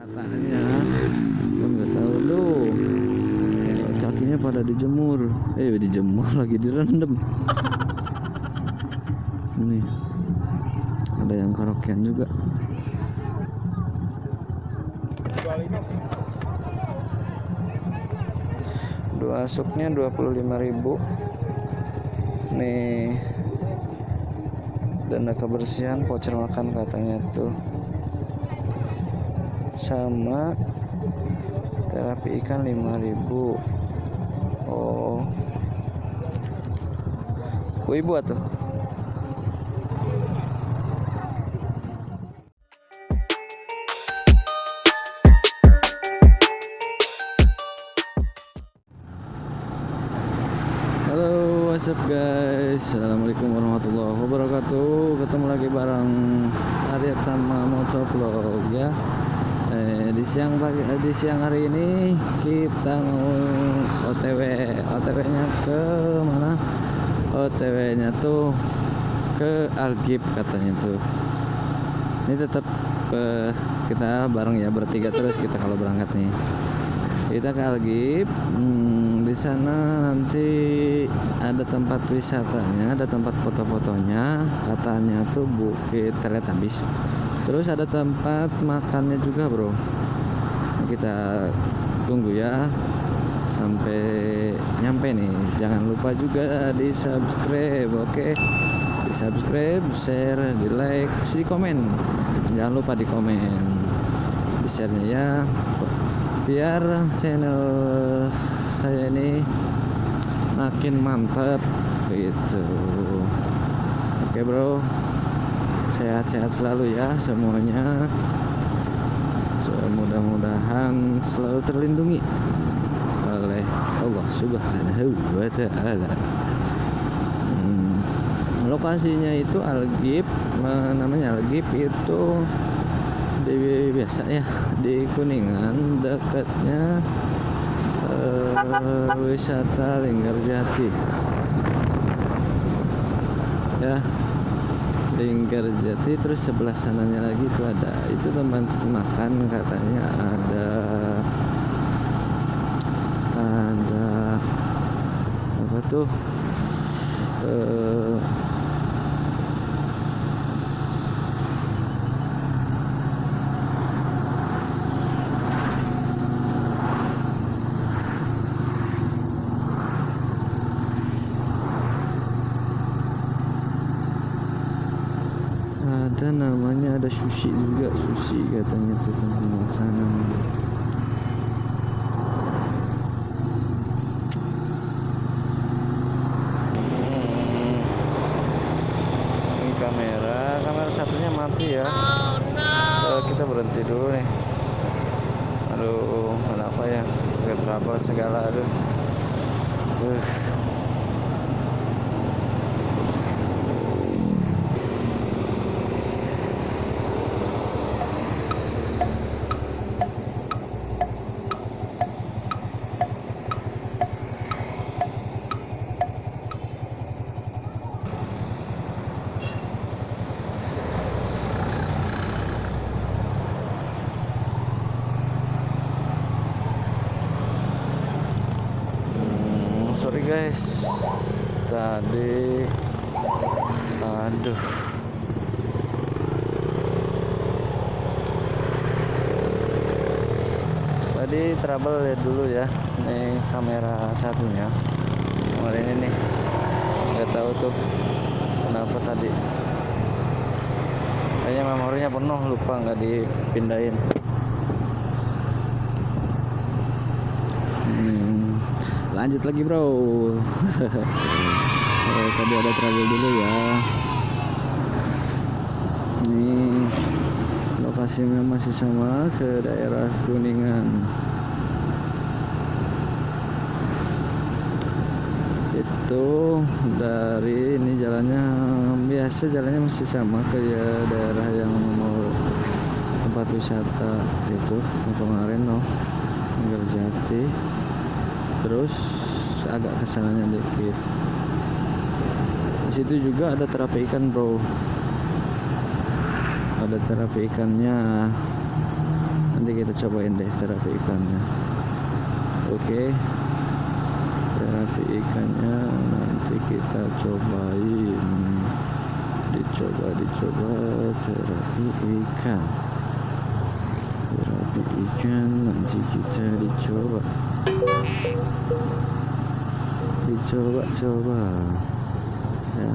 katanya nggak tahu lu, kakinya pada dijemur, dijemur lagi direndam. Ini ada yang karaokean juga. Dua asuknya 25.000 nih, dana kebersihan voucher makan katanya tuh, sama terapi ikan 5.000. Oh, ibu atuh. Halo, what's up guys? Assalamualaikum warahmatullahi wabarakatuh. Ketemu lagi bareng Arya sama Motovlog ya. Di siang hari ini kita mau OTW-nya ke mana? OTW-nya tuh ke Algib katanya tuh. Ini tetap kita bareng ya, bertiga terus kita kalau berangkat nih. Kita ke Algib. Di sana nanti ada tempat wisatanya, ada tempat foto-fotonya, katanya tuh Bukit Teletabis. Terus ada tempat makannya juga bro. Kita tunggu ya sampai nyampe nih. Jangan lupa juga di subscribe, oke? Di subscribe, share, di like, di komen. Jangan lupa di komen, di share-nya ya, biar channel saya ini makin mantap gitu. Oke bro, sehat-sehat selalu ya semuanya. Mudah-mudahan selalu terlindungi oleh Allah Subhanahu wa Ta'ala. Lokasinya itu Algib, namanya Algib itu biasa ya di Kuningan, dekatnya wisata Linggarjati ya, Linggarjati. Terus sebelah sananya lagi itu ada tempat makan, katanya ada apa tuh, ada namanya, ada sushi juga, sushi katanya tuh tempat makanan. Ini kamera satunya mati ya. Kita berhenti dulu nih. Aduh, kenapa ya, berapa segala, aduh. Sorry guys, tadi trouble lihat dulu ya. Ini kamera satunya kemarin ini nih, nggak tahu tuh kenapa tadi, kayaknya memorinya penuh, lupa nggak dipindahin. Lanjut lagi bro. Tadi ada trouble dulu ya. Ini lokasinya masih sama, ke daerah Kuningan. Itu dari ini jalannya biasa, jalannya masih sama kayak daerah yang mau tempat wisata itu kemarin Linggarjati. Terus agak kesananya dikit. Di situ juga ada terapi ikan bro. Ada terapi ikannya. Nanti kita cobain deh terapi ikannya. Oke, terapi ikannya nanti kita cobain. Dicoba terapi ikan nanti kita dicoba ya.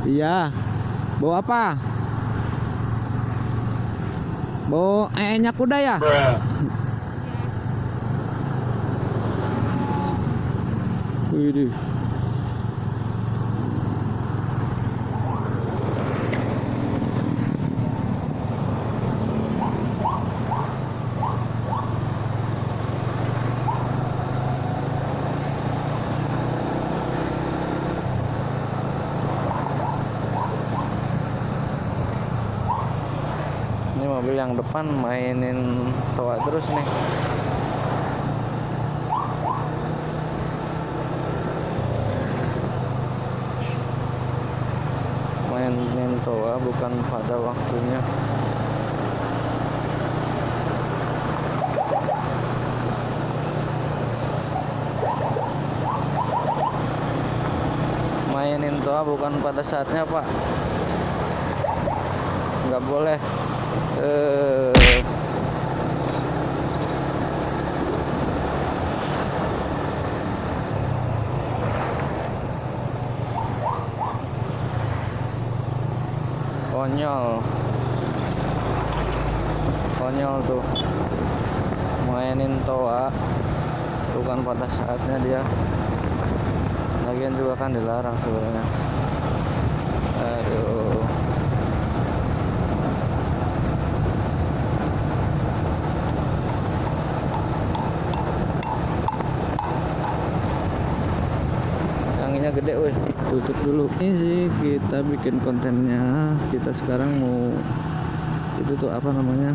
Iya, bawa apa? Bawa enyak kuda ya? Widih. Ini mobil yang depan mainin toa terus nih. Mainin toa bukan pada waktunya. Mainin toa bukan pada saatnya, Pak. Nggak boleh. Konyol tuh, mainin toa bukan pada saatnya dia. Lagian juga kan dilarang sebenarnya. Aduh. Anginnya gede, weh. Tutup dulu. Ini sih kita bikin kontennya. Kita sekarang mau itu tuh apa namanya,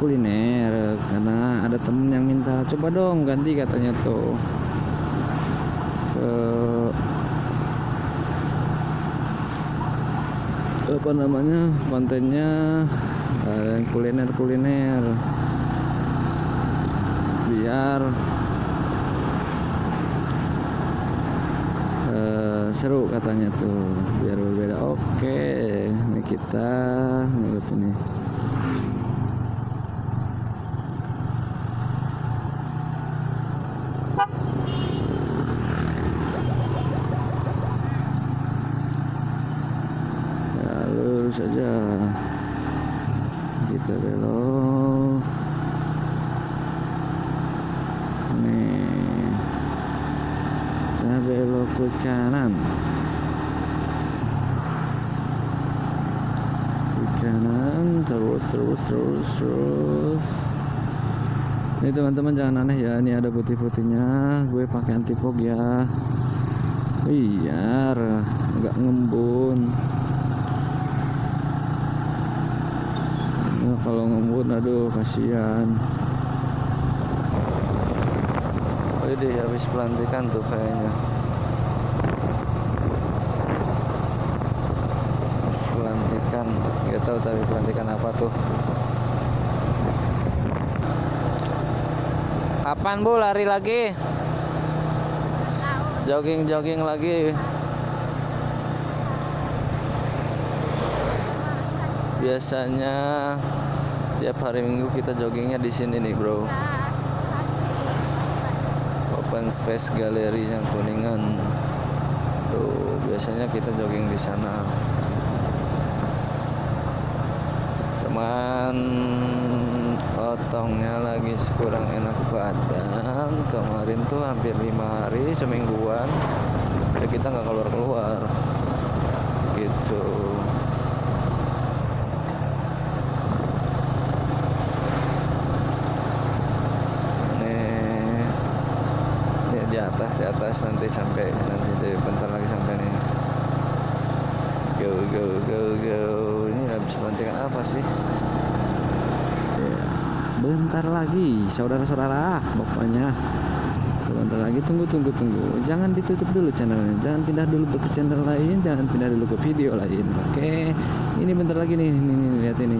kuliner, karena ada temen yang minta coba dong ganti katanya tuh apa namanya kontennya, kuliner biar seru katanya tuh, biar berbeda. Oke, ini kita ngikut ini. Ya, lurus aja, kita belok. Nih, kita belok ke kanan. Terus. Ini teman-teman jangan aneh ya, ini ada putih-putihnya. Gue pakai anti fog ya, biar nggak ngembun. Nah, kalau ngembun aduh kasihan. Oh ini habis pelantikan tuh kayaknya. Pelantikan, nggak tahu tapi pelantikan apa tuh. Apaan Bu, lari lagi? Jogging lagi. Biasanya tiap hari Minggu kita joggingnya di sini nih, Bro. Open Space Gallery yang Kuningan. Tuh, biasanya kita jogging di sana. Cuman otongnya lagi kurang enak badan. Kemarin tuh hampir 5 hari, semingguan ya kita nggak keluar gitu. Nih di atas nanti sampai, nanti bentar lagi sampai nih. Go. Ini habis pelantikan apa sih? Ya, bentar lagi saudara-saudara, pokoknya Sebentar lagi, tunggu. Jangan ditutup dulu channelnya, jangan pindah dulu ke channel lain, jangan pindah dulu ke video lain. Oke, ini bentar lagi nih, lihat ini.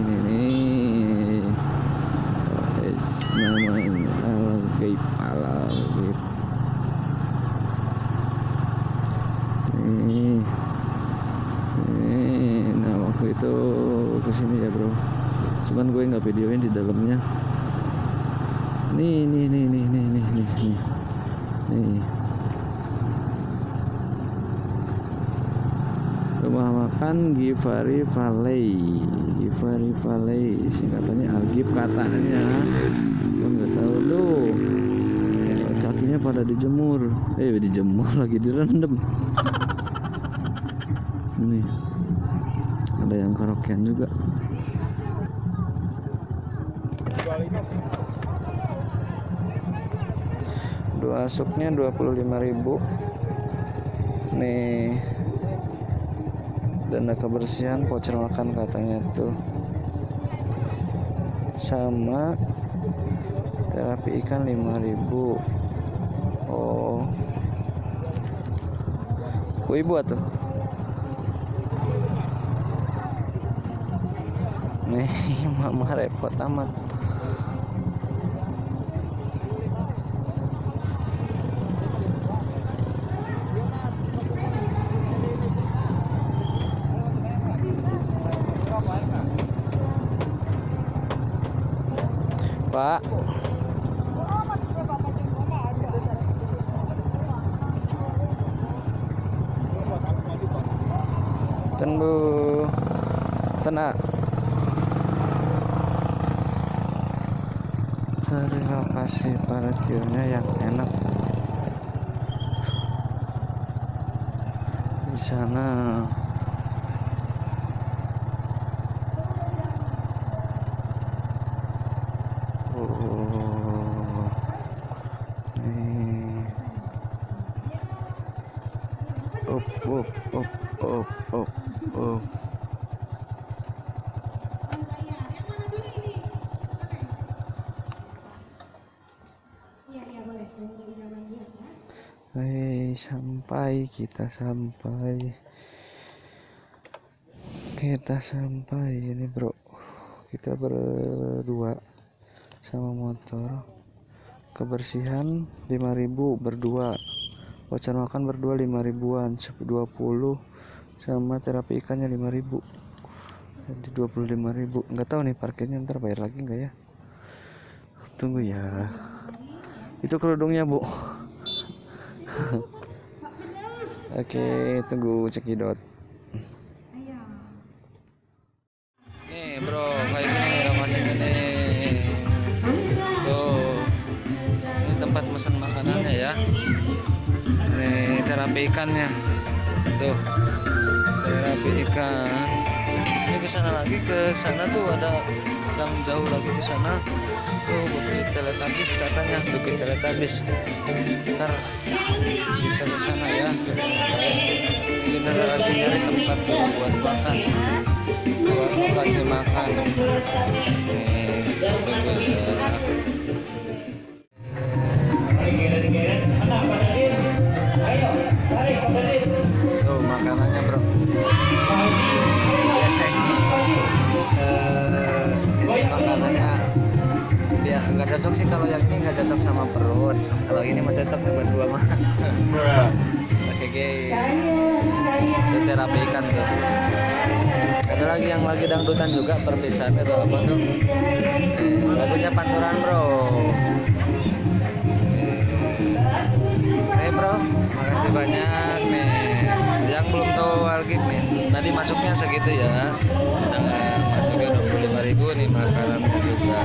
Namanya Al-Ghaib. Nah waktu itu kesini ya bro, cuman gue nggak videoin di dalamnya. Nih. Rumah makan Givari Valley, singkatannya Al-Ghaib katanya. Gue nggak tahu loh. Kakinya pada dijemur lagi direndam. Nih ada yang karaokean juga. Dua supnya 25.000. Nih dana kebersihan, voucher makan katanya tuh, sama terapi ikan 5.000. Oh ibu atuh nih. Mama repot amat. Pak, tunggu, tenang. Cari lokasi parkirnya yang enak di sana. Oh. Kita sampai ini bro, kita berdua sama motor. Kebersihan 5.000 berdua, voucher makan berdua 5.000-an, 20, sama terapi ikannya 5.000, jadi 25.000. Nggak tahu nih parkirnya ntar bayar lagi nggak ya, tunggu ya. Itu kerudungnya bu. Oke, tunggu cekidot. Nih bro, kayak gini lokasinya nih. Tuh, ini tempat pesan makanannya ya. Nih terapi ikannya. Tuh, terapi ikan. Ini ke sana tuh ada yang jauh lagi ke sana. Tuh bukit teletabis katanya, bukit teletabis. Ntar kita ke sana ya. Kita lagi nyari tempat tuh buat makan, buat kasih makan. Tuh makanannya bro. Makanannya dia nggak cocok sih, kalau yang ini nggak cocok sama perut, kalau ini mah cocok buat gua mah. Oke guys, itu terapi ikan tuh. Ada lagi yang lagi dangdutan juga, perpisahan atau apa tuh, lagunya Panturan bro. Bro, makasih banyak nih. Yang belum tahu Al-Ghaib nih, tadi masuknya segitu ya. Masuknya 25.000 nih makanannya juga.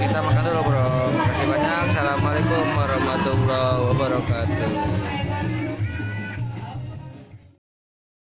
Kita makan dulu bro. Makasih banyak. Assalamualaikum warahmatullahi wabarakatuh.